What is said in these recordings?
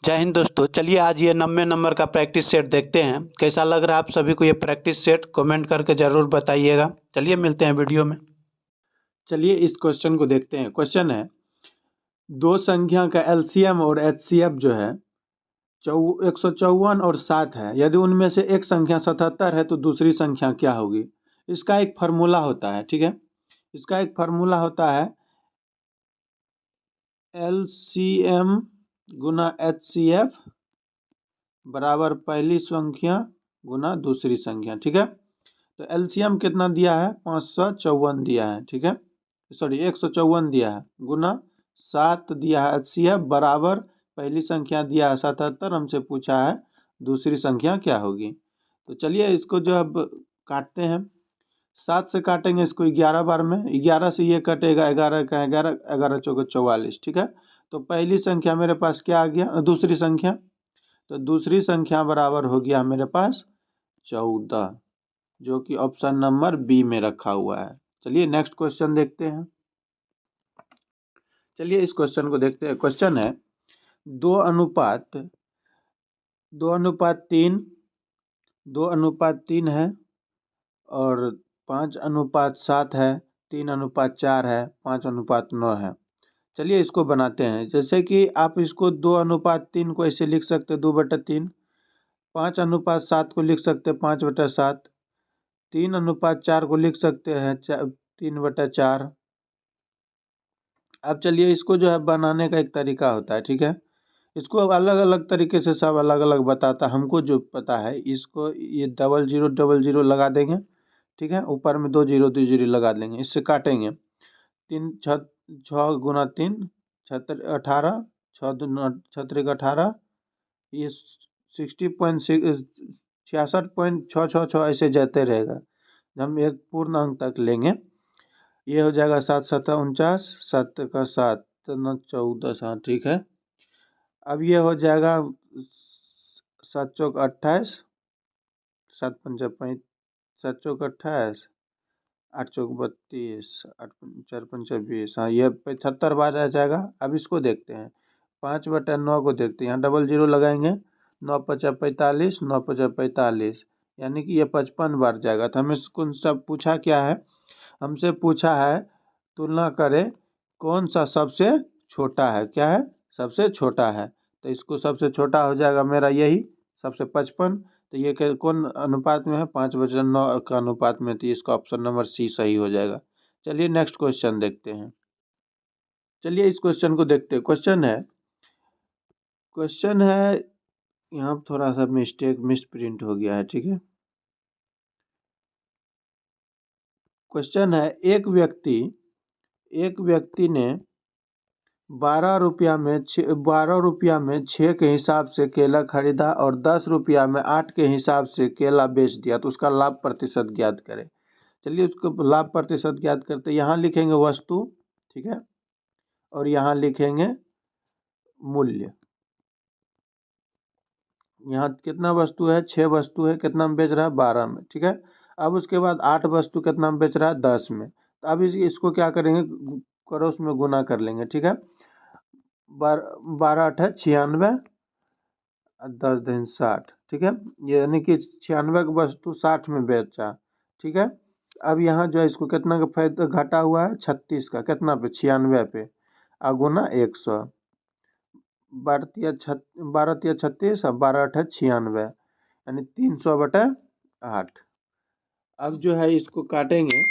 जय हिंद दोस्तों। चलिए आज ये 90 नंबर का प्रैक्टिस सेट देखते हैं। कैसा लग रहा है आप सभी को ये प्रैक्टिस सेट? कमेंट करके ज़रूर बताइएगा। चलिए मिलते हैं वीडियो में। चलिए इस क्वेश्चन को देखते हैं। क्वेश्चन है, दो संख्या का एलसीएम और एचसीएफ जो है 154 और 7 है। यदि उनमें से एक संख्या 77 है तो दूसरी संख्या क्या होगी? इसका एक फार्मूला होता है, ठीक है। इसका एक फार्मूला होता है एलसीएम गुना एचसीएफ बराबर पहली संख्या गुना दूसरी संख्या, ठीक है। तो एलसीएम कितना दिया है? 554 दिया है, ठीक है। सॉरी 154 दिया है, गुना 7 दिया है एचसीएफ बराबर पहली संख्या दिया है 77। हमसे पूछा है दूसरी संख्या क्या होगी। तो चलिए इसको जो अब काटते हैं। 7 से काटेंगे इसको 11 बार में। 11 से ये कटेगा 11 का 11, 11 चौके 44, ठीक है। तो पहली संख्या मेरे पास क्या आ गया? दूसरी संख्या, तो दूसरी संख्या बराबर हो गया मेरे पास 14, जो कि ऑप्शन नंबर बी में रखा हुआ है। चलिए नेक्स्ट क्वेश्चन देखते हैं। चलिए इस क्वेश्चन को देखते हैं। क्वेश्चन है 2:3 2:3 है और 5:7 है, 3:4 है, 5:9 है। चलिए इसको बनाते हैं। जैसे कि आप इसको 2:3 को ऐसे लिख सकते 2/3, 5:7 को लिख सकते 5/7, 3:4 को लिख सकते हैं 3/4। अब चलिए इसको जो है बनाने का एक तरीका होता है, ठीक है। इसको अलग अलग तरीके से सब अलग अलग बताता है। हमको जो पता है इसको ये 0000 लगा देंगे, ठीक है। ऊपर में 2 0 2 0 लगा देंगे। इससे काटेंगे 3 6 गुना 3 18, 6 दूना 18, ये 66.666 ऐसे जाते रहेगा। हम एक पूर्ण अंक तक लेंगे। ये हो जाएगा 7 7 49, 7 का 7 9 14, हाँ ठीक है। अब ये हो जाएगा 7 चौक 28, 7 पंचा 7 चौक 28, 8 चौक 32, 8 4 पंचा 20, हाँ ये 75 बार आ जाएगा। अब इसको देखते हैं 5/9 को देखते हैं। यहाँ 00 लगाएंगे, 9 5 45, 9 5 45, यानी कि ये 55 बार जाएगा। तो हमें कौन सा पूछा क्या है? हमसे पूछा है तुलना करें कौन सा सबसे छोटा है। क्या है? सबसे छोटा है। तो इसको सबसे छोटा हो जाएगा मेरा यही सबसे 55। तो ये कौन अनुपात में है? 5/9 का अनुपात में। तो इसका ऑप्शन नंबर सी सही हो जाएगा। चलिए नेक्स्ट क्वेश्चन देखते हैं। चलिए इस क्वेश्चन को देखते हैं। क्वेश्चन है यहाँ थोड़ा सा मिस प्रिंट हो गया है, ठीक है। क्वेश्चन है एक व्यक्ति ने 12 रुपया में 6 के हिसाब से केला खरीदा और 10 रुपया में 8 के हिसाब से केला बेच दिया। तो उसका लाभ प्रतिशत ज्ञात करें। चलिए उसको लाभ प्रतिशत ज्ञात करते। यहाँ लिखेंगे वस्तु, ठीक है, और यहाँ लिखेंगे मूल्य। यहाँ कितना वस्तु है? 6 वस्तु है। कितना में बेच रहा है? 12 में, ठीक है। अब उसके बाद 8 वस्तु कितना में बेच रहा है? 10 में। तो अब इसको क्या करेंगे? क्रॉस में गुना कर लेंगे, ठीक है। 12 8 है 96, 10 दिन 60, ठीक है। यानी कि 96 की वस्तु 60 में बेचा, ठीक है। अब यहाँ जो है इसको कितना का फायदा घटा हुआ है? 36 का। कितना पे? 96 पे। गुना 100, 12 तिया 36 और 12 8 96, यानी 300/8। अब जो है इसको काटेंगे,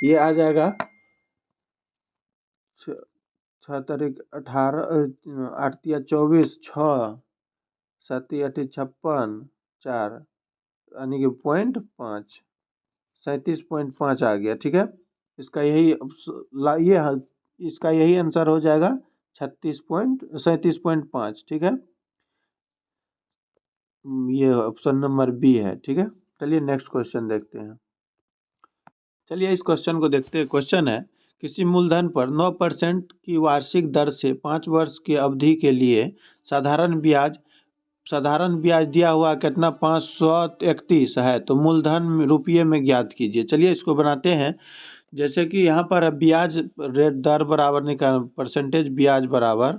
ये आ जाएगा 6 तारीख 18, 8 तिया 24, 6 7 8 56, 4, यानी कि 0.5, 37.5 आ गया, ठीक है। इसका यही इसका यही आंसर हो जाएगा 37.5, ठीक है। ये ऑप्शन नंबर बी है, ठीक है। चलिए नेक्स्ट क्वेश्चन देखते हैं। चलिए इस क्वेश्चन को देखते हैं। क्वेश्चन है किसी मूलधन पर 9% की वार्षिक दर से 5 वर्ष की अवधि के लिए साधारण ब्याज दिया हुआ कितना? 531 है। तो मूलधन रुपये में ज्ञात कीजिए। चलिए इसको बनाते हैं। जैसे कि यहाँ पर ब्याज रेट दर बराबर निकाल, परसेंटेज ब्याज बराबर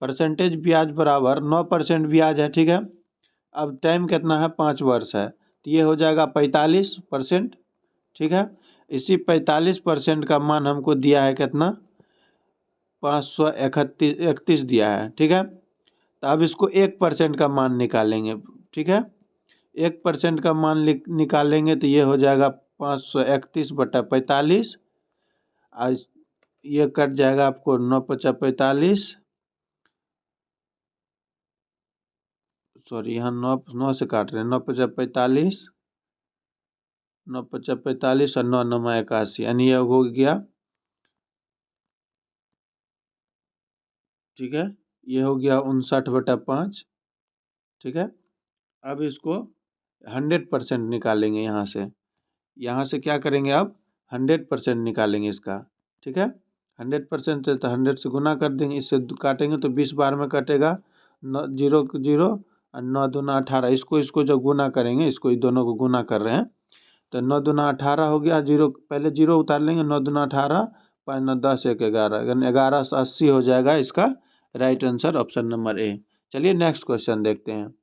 परसेंटेज ब्याज बराबर 9% ब्याज है, ठीक है। अब टाइम कितना है, 5 वर्ष है, तो ये हो जाएगा 45%, ठीक है। इसी 45% का मान हमको दिया है कितना, 531 दिया है, ठीक है। तो अब इसको 1% का मान निकालेंगे, ठीक है। 1% का मान निकालेंगे तो ये हो जाएगा 531/45, आज ये कट जाएगा आपको 9×5=45, सॉरी यहाँ 9 से काट रहे हैं, 9×5=45, 9×5=45 और 9×9=81, यानी ये हो गया, ठीक है। ये हो गया 59/5, ठीक है। अब इसको 100% निकालेंगे यहाँ से क्या करेंगे, अब 100% निकालेंगे इसका, ठीक है। 100% से तो 100 से गुना कर देंगे, इससे काटेंगे तो 20 बार में कटेगा, 0 0 और 9×2=18, इसको जब गुना करेंगे, इसको दोनों को गुना कर रहे हैं, तो 9×2=18 हो गया, जीरो पहले जीरो उतार लेंगे, 9×2=18, 5×9=10, 1=11, यानी 1180 हो जाएगा इसका right answer, option number A. चलिए नेक्स्ट क्वेश्चन देखते हैं।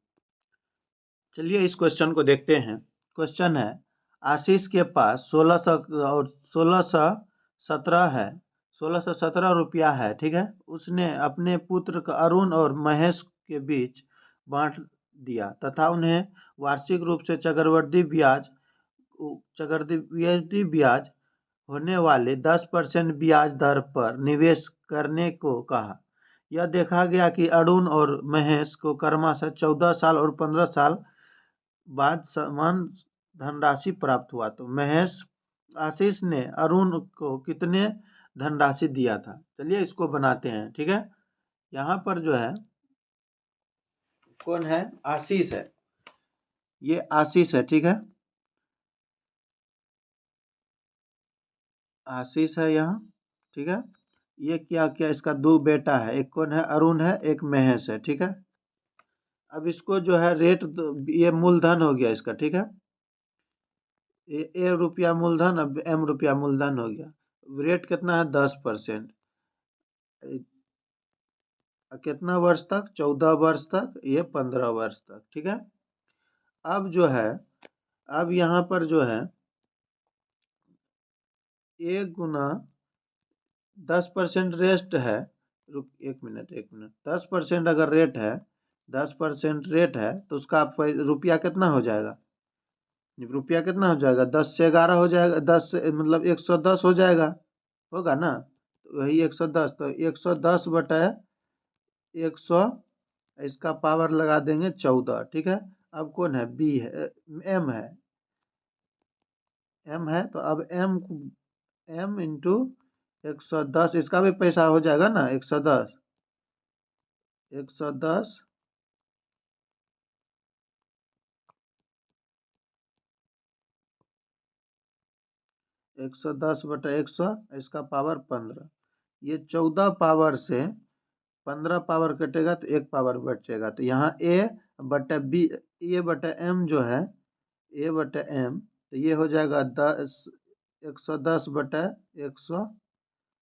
चलिए इस क्वेश्चन को देखते हैं। क्वेश्चन है, आशीष के पास 1617 है, 1617 रुपया है, ठीक है। उसने अपने पुत्र अरुण और महेश के बीच बांट दिया तथा उन्हें वार्षिक रूप से चक्रवृद्धि ब्याज होने वाले 10% ब्याज दर पर निवेश करने को कहा। यह देखा गया कि अरुण और महेश को क्रमशः 14 साल और 15 साल बाद समान धनराशि प्राप्त हुआ, तो आशीष ने अरुण को कितने धनराशि दिया था। चलिए इसको बनाते हैं, ठीक है। यहाँ पर जो है कौन है, आशीष है, ये आशीष है, ठीक है। आशीष है यहाँ, ठीक है। ये क्या क्या इसका दो बेटा है, एक कौन है, अरुण है, एक महेश है, ठीक है। अब इसको जो है रेट, ये मूलधन हो गया इसका, ठीक है। ए रुपया मूलधन, अब एम रुपया मूलधन हो गया। रेट कितना है, 10%। कितना वर्ष तक, 14 वर्ष तक, ये 15 वर्ष तक, ठीक है। अब जो है, अब यहाँ पर जो है 1×10% रेट है, रुक 1 मिनट, 10% अगर रेट है, 10% रेट है, तो उसका रुपया कितना हो जाएगा, रुपया कितना हो जाएगा, 10 से 11 हो जाएगा, 10 मतलब 110 हो जाएगा, होगा ना। तो वही 110, तो 110/100, इसका पावर लगा देंगे 14, ठीक है। अब कौन है, बी है, एम है, तो अब एम इंटू 110, इसका भी पैसा हो जाएगा ना, 110 110/100, इसका पावर 15, ये 14 पावर से 15 पावर कटेगा तो 1 पावर बचेगा, तो यहाँ A/B, A/M जो है, A/M, तो ये हो जाएगा 110/100,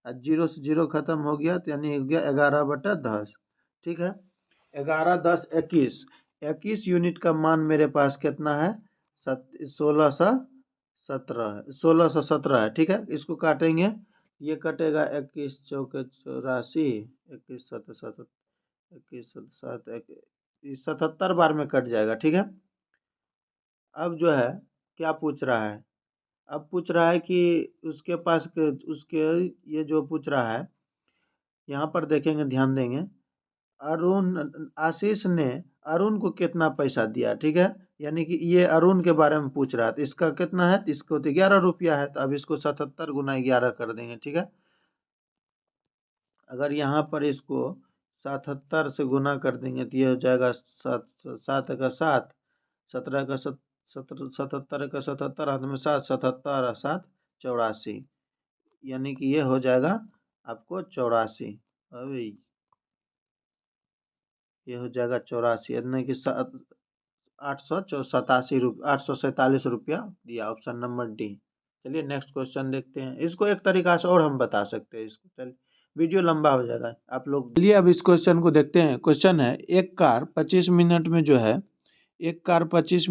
और 0 से 0 खत्म हो गया, तो यानी हो गया 11/10, ठीक है। 11 10 21, 21 यूनिट का मान मेरे पास कितना है, 1617 है, ठीक है। इसको काटेंगे, ये कटेगा 21 चौके 84, 21 7 7, 21 7 77 बार में कट जाएगा, ठीक है। अब जो है क्या पूछ रहा है, अब पूछ रहा है कि उसके पास उसके, ये जो पूछ रहा है यहाँ पर देखेंगे, ध्यान देंगे, आशीष ने अरुण को कितना पैसा दिया, ठीक है। यानी कि ये अरुण के बारे में पूछ रहा है, तो इसका कितना है, तो इसको तो 11 रुपया है, तो अब इसको 77×11 कर देंगे, ठीक है। अगर यहाँ पर इसको 77 से गुना कर देंगे तो ये हो जाएगा 7 7 का 7, 17 का 77 का 77, हाथ में 7, 77 और 7 84, यानी कि ये हो जाएगा आपको 84, अभी ये हो जाएगा 84, यानी कि 847 रुपया दिया, ऑप्शन नंबर डी। चलिए नेक्स्ट क्वेश्चन देखते हैं। इसको एक तरीका से और हम बता सकते हैं, इसको चलिए वीडियो लंबा हो जाएगा आप लोग। चलिए अब इस क्वेश्चन को देखते हैं। क्वेश्चन है, एक कार 25 मिनट में जो है, एक कार 25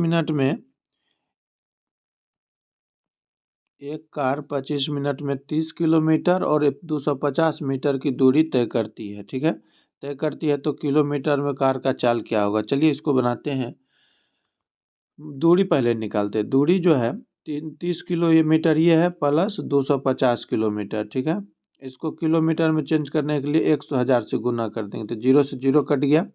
मिनट में 30 किलोमीटर और 250 मीटर की दूरी तय करती है, ठीक है। तय करती है तो किलोमीटर में कार का चाल क्या होगा। चलिए इसको बनाते हैं। दूरी पहले निकालते हैं। दूरी जो है 30 किलोमीटर ये है, प्लस 250 किलोमीटर, ठीक है। इसको किलोमीटर में चेंज करने के लिए 100,000 से गुना कर देंगे तो 0 से 0 कट गया,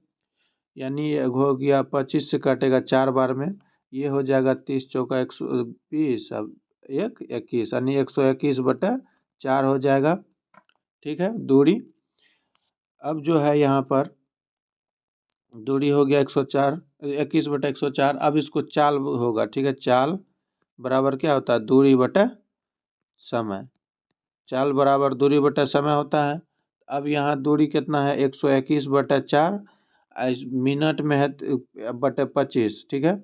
यानी ये हो गया 25 से काटेगा 4 बार में, ये हो जाएगा 30 चौका 120, अब 21, यानी 121/4 हो जाएगा, ठीक है दूरी। अब जो है यहाँ पर दूरी हो गया 104, 21/104। अब इसको चाल होगा, ठीक है। चाल बराबर क्या होता है, दूरी बटा समय। चाल बराबर दूरी बटा समय होता है। अब यहाँ दूरी कितना है, 121/4, मिनट में है बटे 25, ठीक है।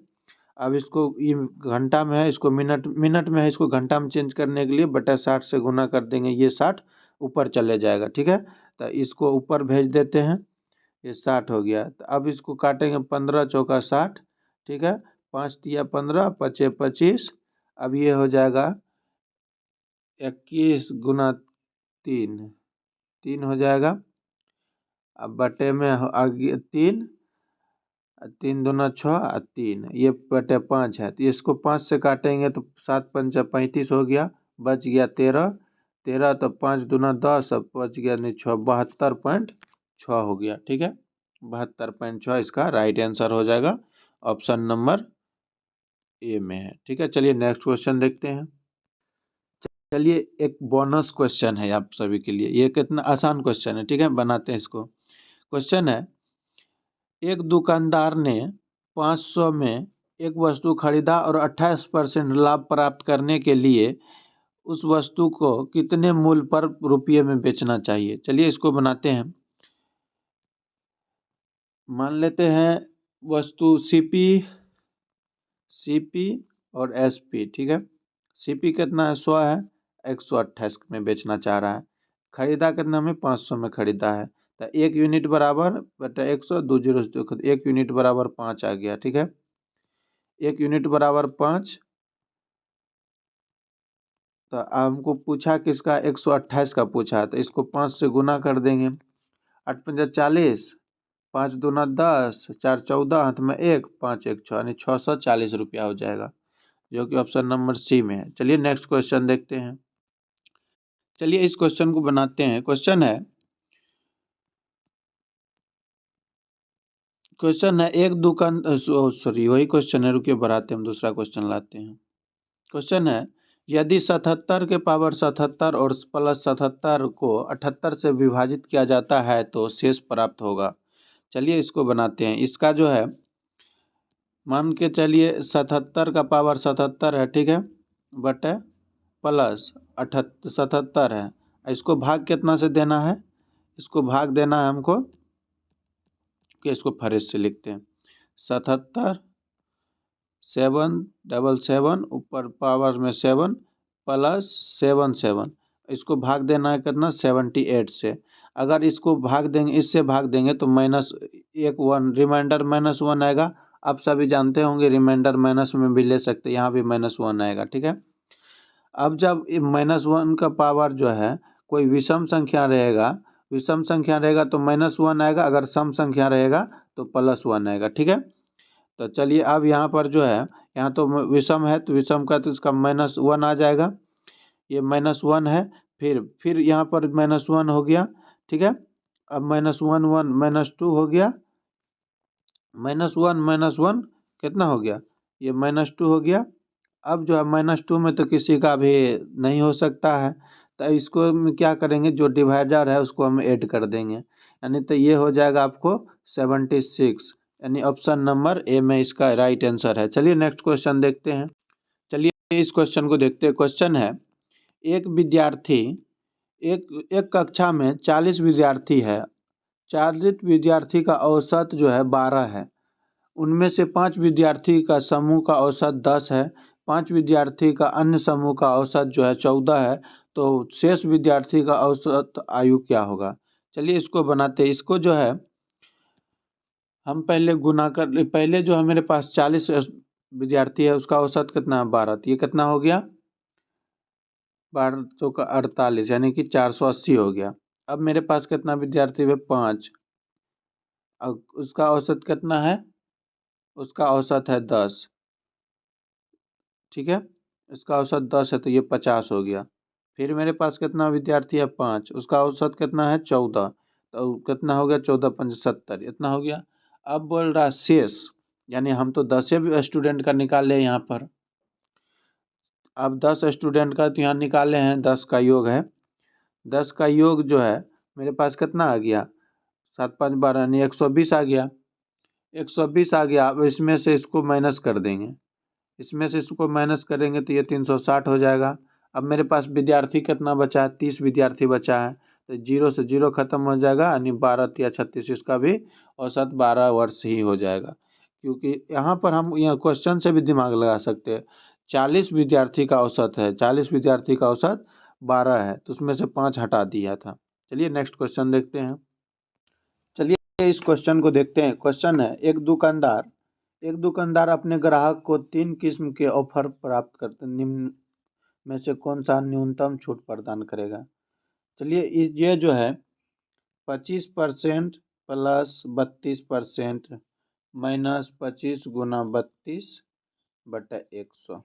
अब इसको ये घंटा में है, इसको मिनट में है, इसको घंटा में चेंज करने के लिए बटा 60 से गुना कर देंगे, ये 60 ऊपर चले जाएगा, ठीक है। तो इसको ऊपर भेज देते हैं, ये 60 हो गया। तो अब इसको काटेंगे 15 चौका 60, ठीक है। 5 तिया 15, 5 25, अब ये हो जाएगा 21 गुना 3, 3 हो जाएगा। अब बटे में आगे 3, 3 दूना 6, 3, ये बटे 5 है, तो इसको 5 से काटेंगे तो 7 पंचा 35 हो गया, बच गया 13, 13 तो 5 दूना 10, अब बच गया नहीं 6, 72.6 हो गया, ठीक है। 72.6 इसका राइट आंसर हो जाएगा, ऑप्शन नंबर ए में है, ठीक है। चलिए नेक्स्ट क्वेश्चन देखते हैं। चलिए एक बोनस क्वेश्चन है आप सभी के लिए, ये कितना आसान क्वेश्चन है, ठीक है। बनाते हैं इसको। क्वेश्चन है, एक दुकानदार ने 500 में एक वस्तु खरीदा और 28% लाभ प्राप्त करने के लिए उस वस्तु को कितने मूल्य पर रुपये में बेचना चाहिए। चलिए इसको बनाते हैं। मान लेते हैं वस्तु सीपी और एसपी, ठीक है। सीपी कितना है, 100 है, 128 में बेचना चाह रहा है। खरीदा कितना में, 500 में खरीदा है, तो 1 यूनिट बराबर बटा 100, 2 जीरो से 1 यूनिट बराबर 5 आ गया, ठीक है। 1 यूनिट बराबर 5। तो हमको पूछा किसका, 128 का पूछा, तो इसको 5 से गुना कर देंगे। 8 पंजा 40, 5 दूना 10, 4 14, हाथ में 1, 5 1 6, यानी 640 रुपया हो जाएगा, जो कि ऑप्शन नंबर सी में है। चलिए नेक्स्ट क्वेश्चन देखते हैं। चलिए इस क्वेश्चन को बनाते हैं। क्वेश्चन है, एक दुकान सॉरी वही क्वेश्चन है, रुकिए बढ़ाते हम दूसरा क्वेश्चन लाते हैं। क्वेश्चन है, यदि 77 के पावर 77 और प्लस 77 को 78 से विभाजित किया जाता है तो शेष प्राप्त होगा। चलिए इसको बनाते हैं। इसका जो है, मान के चलिए 77 का पावर 77 है, ठीक है, बटे प्लस 77 है। इसको भाग कितना से देना है, इसको भाग देना है हमको, कि इसको फ्रेश से लिखते हैं। 77 777 ऊपर पावर में 7 प्लस 7 इसको भाग देना है कितना, 78 से। अगर इसको भाग देंगे, इससे भाग देंगे तो माइनस 1 रिमाइंडर -1 आएगा। आप सभी जानते होंगे रिमाइंडर माइनस में भी ले सकते हैं, यहाँ भी -1 आएगा, ठीक है। अब जब -1 का पावर जो है, कोई विषम संख्या रहेगा, विषम संख्या रहेगा तो -1 आएगा, अगर सम संख्या रहेगा तो +1 आएगा, ठीक है। तो चलिए अब यहाँ पर जो है, यहाँ तो विषम है तो विषम का तो इसका -1 आ जाएगा, ये -1 है, फिर यहाँ पर -1 हो गया, ठीक है। अब -1 1 -2 हो गया, -1 कितना हो गया, ये -2 हो गया। अब जो है -2 में तो किसी का भी नहीं हो सकता है, तो इसको क्या करेंगे, जो डिवाइडर है उसको हम ऐड कर देंगे, यानी तो ये हो जाएगा आपको 76, यानी ऑप्शन नंबर ए में इसका राइट आंसर है। चलिए नेक्स्ट क्वेश्चन देखते हैं। चलिए इस क्वेश्चन को देखते हैं। क्वेश्चन है, एक विद्यार्थी एक कक्षा में 40 विद्यार्थी है, 40 विद्यार्थी का औसत जो है 12 है, उनमें से 5 विद्यार्थी का समूह का औसत 10 है, 5 विद्यार्थी का अन्य समूह का औसत जो है 14 है, तो शेष विद्यार्थी का औसत आयु क्या होगा। चलिए इसको बनाते हैं। इसको जो है हम पहले गुना कर, पहले जो है मेरे पास 40 विद्यार्थी है, उसका औसत कितना है 12, तो ये कितना हो गया 12 का 48 यानी कि 480 हो गया। अब मेरे पास कितना विद्यार्थी है 5, अब उसका औसत कितना है, उसका औसत है 10, ठीक है, इसका औसत 10 है तो ये 50 हो गया। फिर मेरे पास कितना विद्यार्थी है 5, उसका औसत कितना है 14, तो कितना हो गया 14 पंच 70, इतना हो गया। अब बोल रहा शेष, यानी हम तो 10 स्टूडेंट का निकाले यहाँ पर, अब 10 स्टूडेंट का तो यहाँ निकाले हैं, 10 का योग है, 10 का योग जो है मेरे पास कितना आ गया 7 5 12 यानी 120 आ गया, 120 आ गया। अब इसमें से इसको माइनस कर देंगे, इसमें से इसको माइनस करेंगे तो ये 360 हो जाएगा। अब मेरे पास विद्यार्थी कितना बचा है 30 विद्यार्थी बचा है, तो जीरो से जीरो खत्म हो जाएगा, यानी 12 या 36, इसका भी औसत 12 वर्ष ही हो जाएगा। क्योंकि यहाँ पर हम यहाँ क्वेश्चन से भी दिमाग लगा सकते हैं। 40 विद्यार्थी का औसत है, 40 विद्यार्थी का औसत 12 है, तो उसमें से 5 हटा दिया था। चलिए नेक्स्ट क्वेश्चन देखते हैं। चलिए इस क्वेश्चन को देखते हैं। क्वेश्चन है, एक दुकानदार अपने ग्राहक को 3 किस्म के ऑफर प्राप्त करते, निम्न में से कौन सा न्यूनतम छूट प्रदान करेगा। चलिए ये जो है 25% प्लस 32% माइनस 25 गुना 32 बटा 100,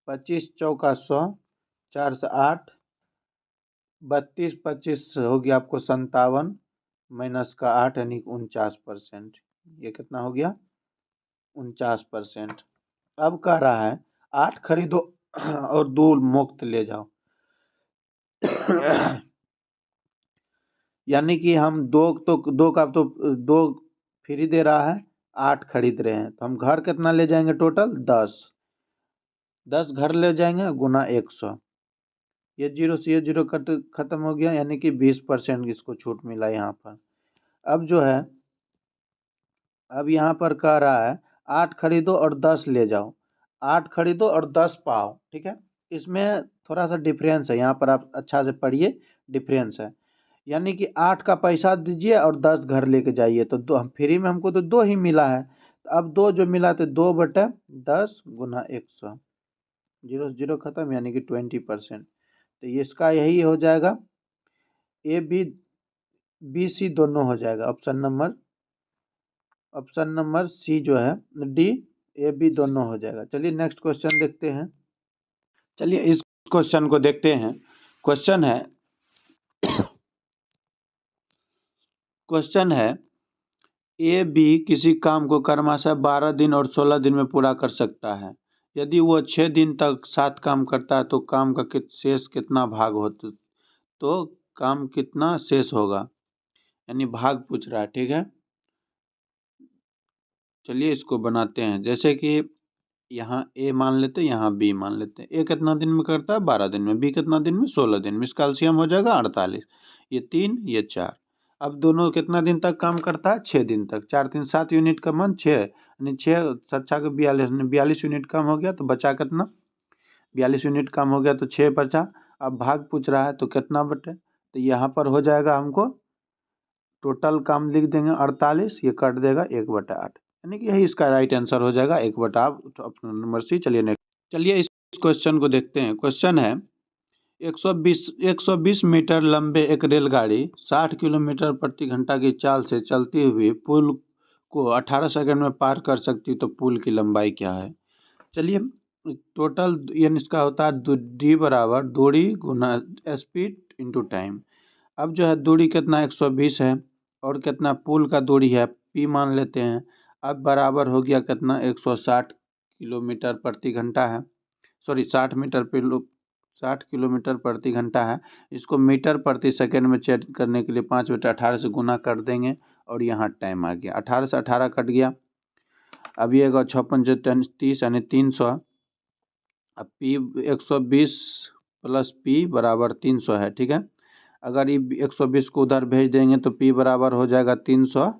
25 चौका 100, 4 से 8, 32 25 हो गया आपको 57, माइनस का 8 यानी 49%, ये कितना हो गया 49%। अब कह रहा है 8 खरीदो और 2 मुफ्त ले जाओ यानी कि हम दो का तो 2 फ्री दे रहा है, 8 खरीद रहे हैं, तो हम घर कितना ले जाएंगे टोटल 10 घर ले जाएंगे गुना 100, ये जीरो से ये जीरो कट खत्म हो गया, यानी कि 20% इसको छूट मिला यहाँ पर। अब जो है अब यहाँ पर कह रहा है 8 खरीदो और 10 ले जाओ, 8 खरीदो और 10 पाओ, ठीक है। इसमें थोड़ा सा डिफरेंस है, यहाँ पर आप अच्छा से पढ़िए, डिफरेंस है, यानी कि 8 का पैसा दीजिए और 10 घर लेके जाइए, तो 2 हम फ्री में, हमको तो 2 ही मिला है, तो अब 2 जो मिला तो 2 बटा 10 गुना 100, जीरो से जीरो खत्म, यानी कि 20%, तो ये इसका यही हो जाएगा, ए बी सी दोनों हो जाएगा, ऑप्शन नंबर सी जो है डी ए बी दोनों हो जाएगा। चलिए नेक्स्ट क्वेश्चन देखते हैं। चलिए इस क्वेश्चन को देखते हैं। क्वेश्चन है ए बी किसी काम को क्रमशः 12 दिन और 16 दिन में पूरा कर सकता है। यदि वह 6 दिन तक 7 काम करता है तो काम का शेष कितना भाग होता, तो काम कितना शेष होगा, यानी भाग पूछ रहा है, ठीक है। चलिए इसको बनाते हैं, जैसे कि यहाँ ए मान लेते हैं, यहाँ बी मान लेते हैं। ए कितना दिन में करता है 12 दिन में, बी कितना दिन में 16 दिन में, इसका एलसीएम हो जाएगा 48, ये 3 ये 4। अब दोनों कितना दिन तक काम करता है 6 दिन तक, 4 3 7 यूनिट का मान 6, यानी 6 7 के 42 यूनिट कम हो गया, तो बचा कितना 42 यूनिट कम हो गया, तो 6 बचा। अब भाग पूछ रहा है तो कितना बटे, तो यहाँ पर हो जाएगा, हमको टोटल काम लिख देंगे 48, ये कट देगा 1/8, यानी कि यही इसका राइट आंसर हो जाएगा 1/8 ऑप्शन नंबर सी। चलिए नेक्स्ट, चलिए इस क्वेश्चन को देखते हैं। क्वेश्चन है 120 मीटर लंबे एक रेलगाड़ी 60 किलोमीटर प्रति घंटा की चाल से चलती हुई पुल को 18 सेकंड में पार कर सकती, तो पुल की लंबाई क्या है। चलिए टोटल यानी इसका होता है डी बराबर दूरी गुना स्पीड इंटू टाइम। अब जो है दूरी कितना 120 है, और कितना पुल का दूरी है पी मान लेते हैं। अब बराबर हो गया कितना 160 किलोमीटर प्रति घंटा है, सॉरी 60 किलोमीटर प्रति घंटा है। इसको मीटर प्रति सेकंड में चेंज करने के लिए 5/18 से गुना कर देंगे, और यहाँ टाइम आ गया, 18 से 18 कट गया। अब ये 6 × 30 यानी 300। अब पी 120 प्लस पी बराबर 300 है, ठीक है। अगर ये 120 को उधर भेज देंगे तो P बराबर हो जाएगा 300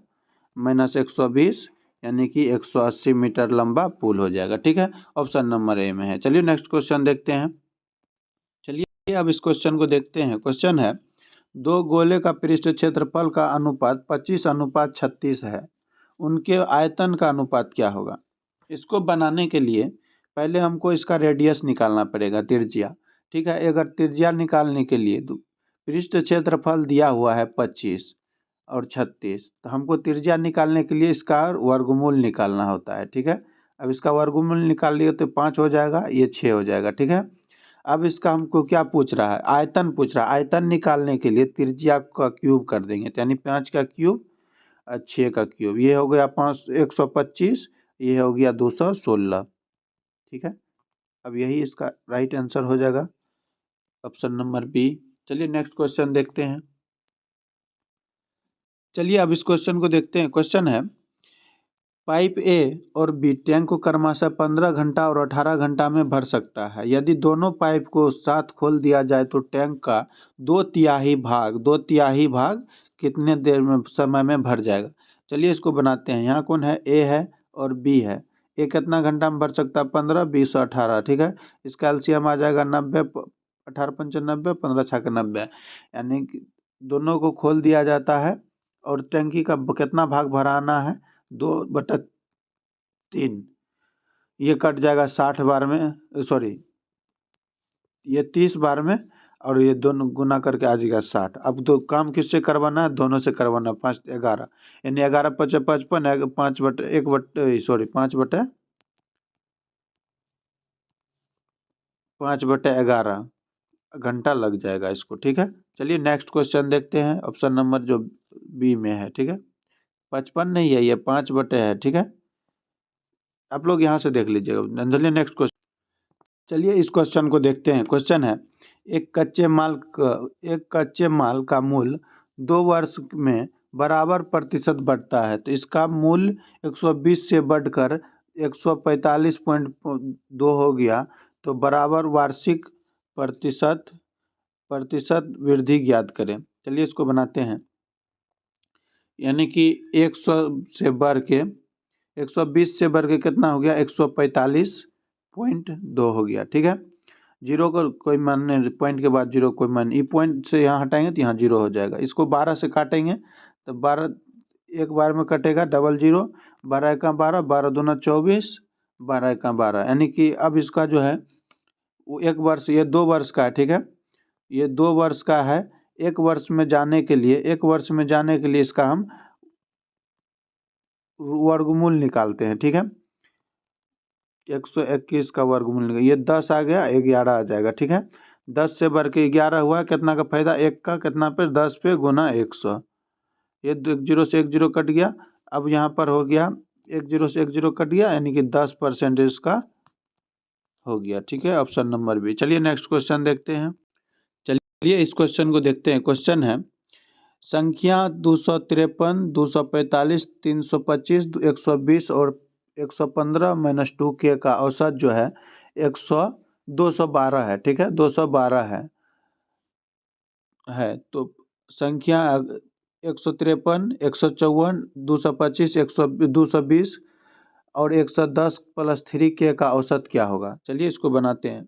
माइनस 120, यानी कि 180 मीटर लंबा पुल हो जाएगा, ठीक है। ऑप्शन नंबर ए में है। चलिए नेक्स्ट क्वेश्चन देखते हैं। चलिए अब इस क्वेश्चन को देखते हैं। क्वेश्चन है, दो गोले का पृष्ठ क्षेत्रफल का अनुपात 25:36 है, उनके आयतन का अनुपात क्या होगा। इसको बनाने के लिए पहले हमको इसका रेडियस निकालना पड़ेगा, त्रिज्या। ठीक है, अगर त्रिज्या निकालने के लिए पृष्ठ क्षेत्रफल दिया हुआ है 25 और 36, तो हमको त्रिज्या निकालने के लिए इसका वर्गमूल निकालना होता है। ठीक है, अब इसका वर्गमूल निकाल लिए तो 5 हो जाएगा, ये 6 हो जाएगा। ठीक है, अब इसका हमको क्या पूछ रहा है, आयतन पूछ रहा है। आयतन निकालने के लिए त्रिज्या का क्यूब कर देंगे, यानी 5 का क्यूब और 6 का क्यूब। ये हो गया 125, ये हो गया 216। ठीक है, अब यही इसका राइट आंसर हो जाएगा, ऑप्शन नंबर बी। चलिए नेक्स्ट क्वेश्चन देखते हैं। चलिए अब इस क्वेश्चन को देखते हैं। क्वेश्चन है, पाइप ए और बी टैंक को क्रमशः 15 घंटा और 18 घंटा में भर सकता है। यदि दोनों पाइप को साथ खोल दिया जाए तो टैंक का 2/3 भाग कितने देर में समय में भर जाएगा। चलिए इसको बनाते हैं। यहाँ कौन है, ए है और बी है। ए कितना घंटा में भर सकता है, 15, 20, 18। ठीक है, इसका एलसीएम आ जाएगा 90, 18 पंचे 90, 15 छक्के 90, यानी कि दोनों को खोल दिया जाता है और टंकी का कितना भाग भराना है, 2/3। ये कट जाएगा 60 बार में, सॉरी ये 30 बार में, और ये दोनों गुना करके आ जाएगा 60। अब तो काम किससे करवाना है, दोनों से करवाना है। 5 11 यानी 11 5 55, 5/11 घंटा लग जाएगा इसको। ठीक है, चलिए नेक्स्ट क्वेश्चन देखते हैं, ऑप्शन नंबर जो बी में है। ठीक है, 55 नहीं है, ये 5/, है। ठीक है, आप लोग यहाँ से देख लीजिएगा। चलिए नेक्स्ट क्वेश्चन। चलिए इस क्वेश्चन को देखते हैं। क्वेश्चन है, एक कच्चे माल का मूल्य 2 वर्ष में बराबर प्रतिशत बढ़ता है, तो इसका मूल्य 120 से बढ़कर 145.2 हो गया, तो बराबर वार्षिक प्रतिशत वृद्धि ज्ञात करें। चलिए इसको बनाते हैं। यानी कि 100 से बढ़ के 120 से बढ़ के कितना हो गया, 145.2 हो गया। ठीक है, जीरो को कोई मान नहीं, पॉइंट के बाद जीरो कोई मान, ये पॉइंट से यहाँ हटाएंगे तो यहाँ जीरो हो जाएगा। इसको 12 से काटेंगे तो 12 एक बार में कटेगा, डबल जीरो। 12 एका 12, 12 दूना 24, 12 एका 12, यानी कि अब इसका जो है वो 1 वर्ष, ये 2 वर्ष का है। ठीक है, ये 2 वर्ष का है। 1 वर्ष में जाने के लिए इसका हम वर्गमूल निकालते हैं। ठीक है, 121 का वर्गमूल निकाल, ये 10 आ गया, 11 आ जाएगा। ठीक है, 10 से बढ़ के 11 हुआ, कितना का फायदा, 1 का कितना पे, 10 पे गुना 100। ये 1 जीरो से 1 जीरो कट गया। अब यहाँ पर हो गया 1 जीरो से 1 जीरो कट गया, यानी कि 10% इसका हो गया। ठीक है, ऑप्शन नंबर बी। चलिए नेक्स्ट क्वेश्चन देखते हैं। चलिए इस क्वेश्चन को देखते हैं। क्वेश्चन है, संख्या 253, 245, 325, 120 और 115 माइनस 2k का औसत जो है 212 है। ठीक है, 212 है। तो संख्या 153, 154, 225, 220 और 110 प्लस 3k का औसत क्या होगा। चलिए इसको बनाते हैं।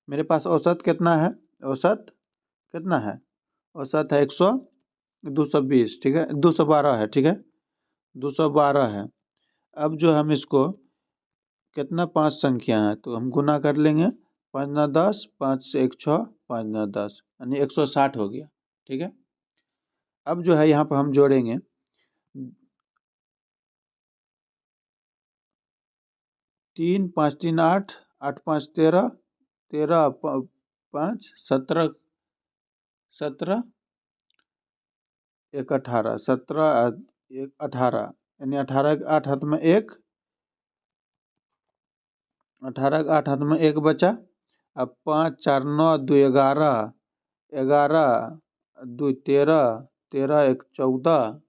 मेरे पास औसत कितना है, औसत कितना है, औसत है 220। ठीक है, 212 है। ठीक है, 212 है। अब जो हम इसको कितना, 5 संख्या है तो हम गुना कर लेंगे, 5 9 10, 5 से 1 6, 5 9 10, यानी 160 हो गया। ठीक है, अब जो है यहाँ पर हम जोड़ेंगे 3 5 3 8, 8 5 13, 13 5 17, 17 1 18, 17 1 18, यानी 18 के 8 हाथ में 1, 18 के 8 हाथ में 1 बचा। अब 5 4 9 2 11, 11 2 13, 13 1 14,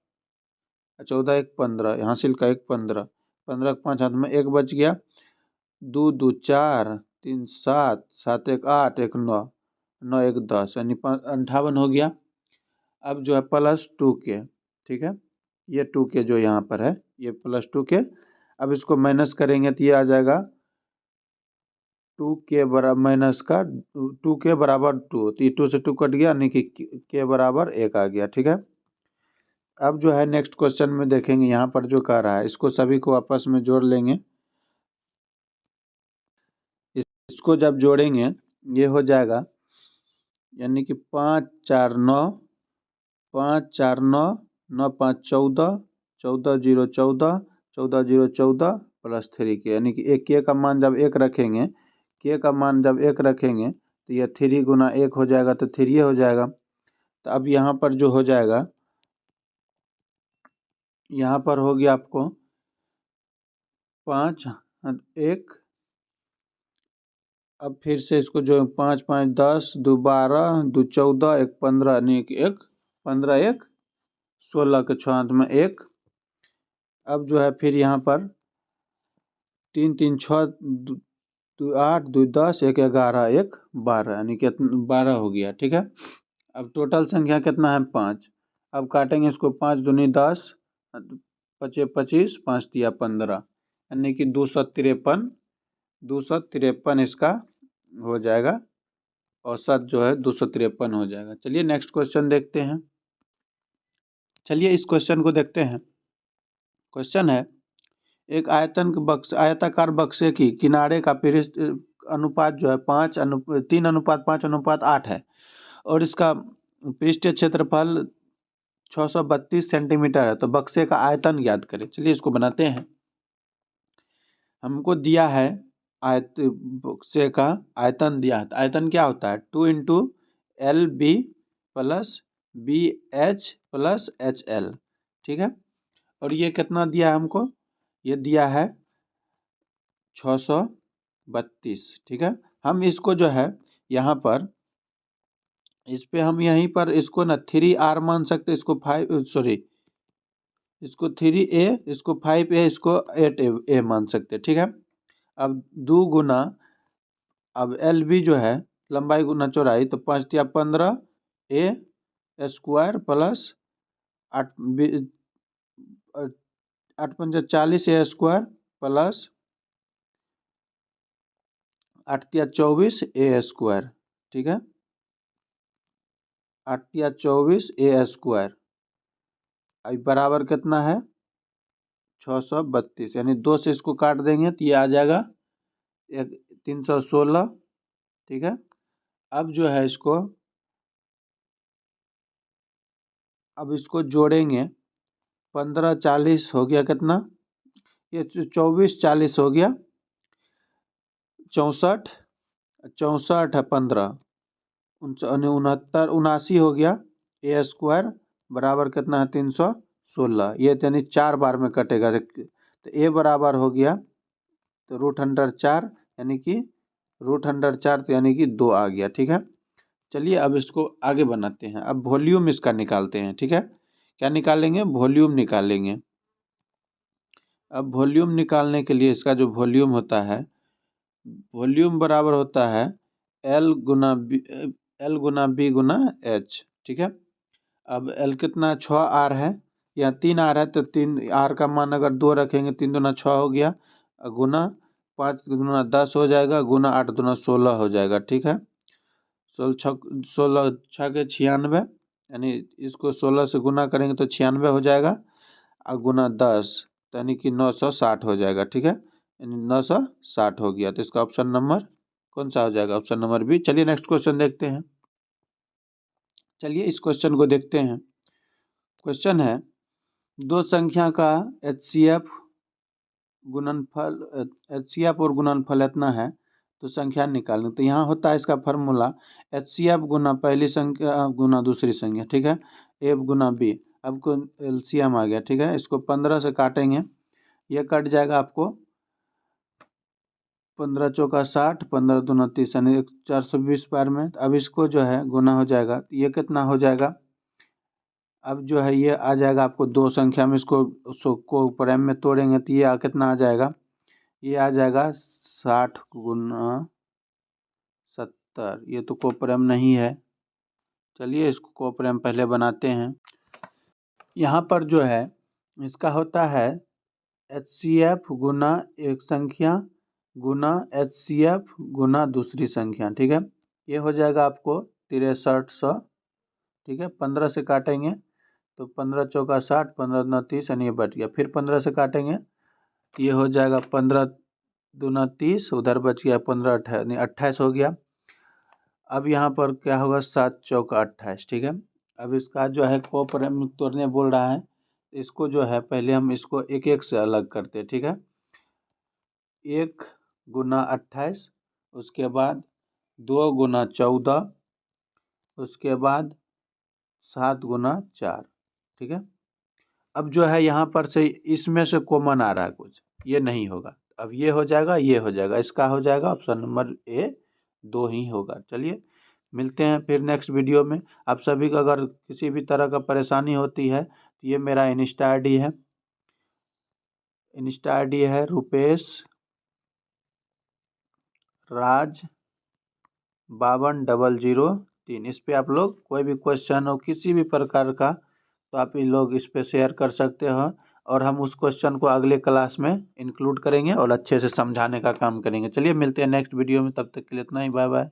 14 1 15, हासिल का 1 15, 15 के 5 हाथ में 1 बच गया। 2 2 4, 3 7, 7 1 8, 1 9, 9 1 10, यानी 58 हो गया। अब जो है प्लस 2k। ठीक है, ये 2k जो यहाँ पर है, ये प्लस 2k। अब इसको माइनस करेंगे तो ये आ जाएगा 2k बराबर माइनस का 2k बराबर 2, तो ये 2 से 2 कट गया, यानी कि k बराबर 1 आ गया। ठीक है, अब जो है नेक्स्ट क्वेश्चन में देखेंगे, यहाँ पर जो कह रहा है इसको सभी को आपस में जोड़ लेंगे। इसको जब जोड़ेंगे ये हो जाएगा, यानी कि 5 4 9, 5 4 9, 9 5 14, 14 0 14, 14 0 14 प्लस 3k, यानी कि एक के का मान जब 1 रखेंगे, के का मान जब 1 रखेंगे तो यह 3 गुना 1 हो जाएगा, तो 3 हो जाएगा। तो अब यहाँ पर जो हो जाएगा, यहाँ पर हो गया आपको 5 1, अब फिर से इसको जो 5 5 10, 2 12, 2 14, 1 15, यानी कि 1 15, 1 16 के 6 अंत में 1। अब जो है फिर यहाँ पर 3 3 6, 2 8, 2 10, 1 11, 1 12, यानी कि 12 हो गया। ठीक है, अब टोटल संख्या कितना है 5। अब काटेंगे इसको, 5 दूनी 10, 5 25, 5 तिया 15, यानी कि 253, 253 इसका हो जाएगा, औसत जो है 253 हो जाएगा। चलिए नेक्स्ट क्वेश्चन देखते हैं। चलिए इस क्वेश्चन को देखते हैं। क्वेश्चन है, एक आयताकार बक्से की किनारे का पृष्ठ अनुपात जो है 3:5:8 है, और इसका पृष्ठीय क्षेत्रफल 632 सेंटीमीटर है, तो बक्से का आयतन ज्ञात करें। चलिए इसको बनाते हैं। हमको दिया है बक्से का आयतन दिया है, तो आयतन क्या होता है 2 × LB plus BH plus HL। ठीक है, और ये कितना दिया है हमको, ये दिया है 632। ठीक है, हम इसको जो है यहाँ पर इस पे हम यहीं पर इसको ना 3R मान सकते, इसको 5 सॉरी इसको 3A, इसको 5A, इसको 8A मान सकते। ठीक है, अब 2 गुना, अब LB जो है लंबाई गुना चौड़ाई, तो 5 तिया 15 A स्क्वायर प्लस 8 8 पंजा 40 A स्क्वायर प्लस 8 तिया 24 A स्क्वायर। ठीक है, 8 तिया 24 A स्क्वायर अब बराबर कितना है 632, यानी 2 से इसको काट देंगे तो ये आ जाएगा 316। ठीक है, अब जो है इसको, अब इसको जोड़ेंगे, 15 40 हो गया कितना, ये 24 40 हो गया 64, 64 है 15, 69 79 हो गया A स्क्वायर बराबर कितना है 316, ये यानी 4 बार में कटेगा, तो A बराबर हो गया तो √4, यानी कि √4, तो यानी कि 2 आ गया। ठीक है, चलिए अब इसको आगे बनाते हैं। अब वॉल्यूम इसका निकालते हैं। ठीक है, क्या निकालेंगे, वॉल्यूम निकालेंगे। अब वॉल्यूम निकालने के लिए इसका जो वॉल्यूम होता है, वॉल्यूम बराबर होता है L गुना B गुना H। ठीक है, अब L कितना 6R है, या 3R है, तो 3R का मान अगर 2 रखेंगे, 3 दूना 6 हो गया, गुना 5 दूना 10 हो जाएगा, गुना 8 दूना 16 हो जाएगा। ठीक है, 16 6 के 96, यानी इसको 16 से गुना करेंगे तो 96 हो जाएगा, और गुना 10 यानी कि 960 हो जाएगा। ठीक है, यानी 960 हो गया, तो इसका ऑप्शन नंबर कौन सा हो जाएगा, ऑप्शन नंबर बी। चलिए नेक्स्ट क्वेश्चन देखते हैं। चलिए इस क्वेश्चन को देखते हैं। क्वेश्चन है, दो संख्या का HCF और गुणनफल इतना है, तो संख्या निकालनी। तो यहाँ होता है इसका फार्मूला HCF गुना पहली संख्या गुना दूसरी संख्या। ठीक है, F गुना B, अब को LCM आ गया। ठीक है, इसको 15 से काटेंगे, ये कट जाएगा आपको 15 चौका 60, 15 दूना 30, यानी 420 बार में। अब इसको जो है गुना हो जाएगा, ये कितना हो जाएगा, अब जो है ये आ जाएगा आपको दो संख्या में, इसको को प्राइम में तोड़ेंगे तो ये कितना आ जाएगा, ये आ जाएगा 60 गुना 70, ये तो कोप्रेम नहीं है। चलिए इसको कोप्रेम पहले बनाते हैं। यहाँ पर जो है इसका होता है HCF गुना एक संख्या गुना HCF गुना दूसरी संख्या, ठीक है। ये हो जाएगा आपको 6300, ठीक है। 15 से काटेंगे तो 15 चौका 60, 15 दूना 30 यानी ये बच गया। फिर 15 से काटेंगे ये हो जाएगा 15 दूना 30, उधर बच गया 15 यानी 28 हो गया। अब यहाँ पर क्या होगा 7 चौका 28, ठीक है। अब इसका जो है कोपरम तोड़ने बोल रहा है, इसको जो है पहले हम इसको एक एक से अलग करते हैं, ठीक है। 1 गुना 28, उसके बाद 2 गुना 14, उसके बाद 7 गुना 4, ठीक है। अब जो है यहाँ पर से इसमें से कॉमन आ रहा है कुछ, ये नहीं होगा। अब ये हो जाएगा, ये हो जाएगा, इसका हो जाएगा ऑप्शन नंबर ए 2 ही होगा। चलिए मिलते हैं फिर नेक्स्ट वीडियो में। आप सभी को अगर किसी भी तरह का परेशानी होती है तो ये मेरा इंस्टा ID है, इंस्टा ID है रुपेश राज 5203। इस पे आप लोग कोई भी क्वेश्चन हो किसी भी प्रकार का तो आप ये लोग इस पे शेयर कर सकते हो, और हम उस क्वेश्चन को अगले क्लास में इंक्लूड करेंगे और अच्छे से समझाने का काम करेंगे। चलिए मिलते हैं नेक्स्ट वीडियो में, तब तक के लिए इतना ही, बाय बाय।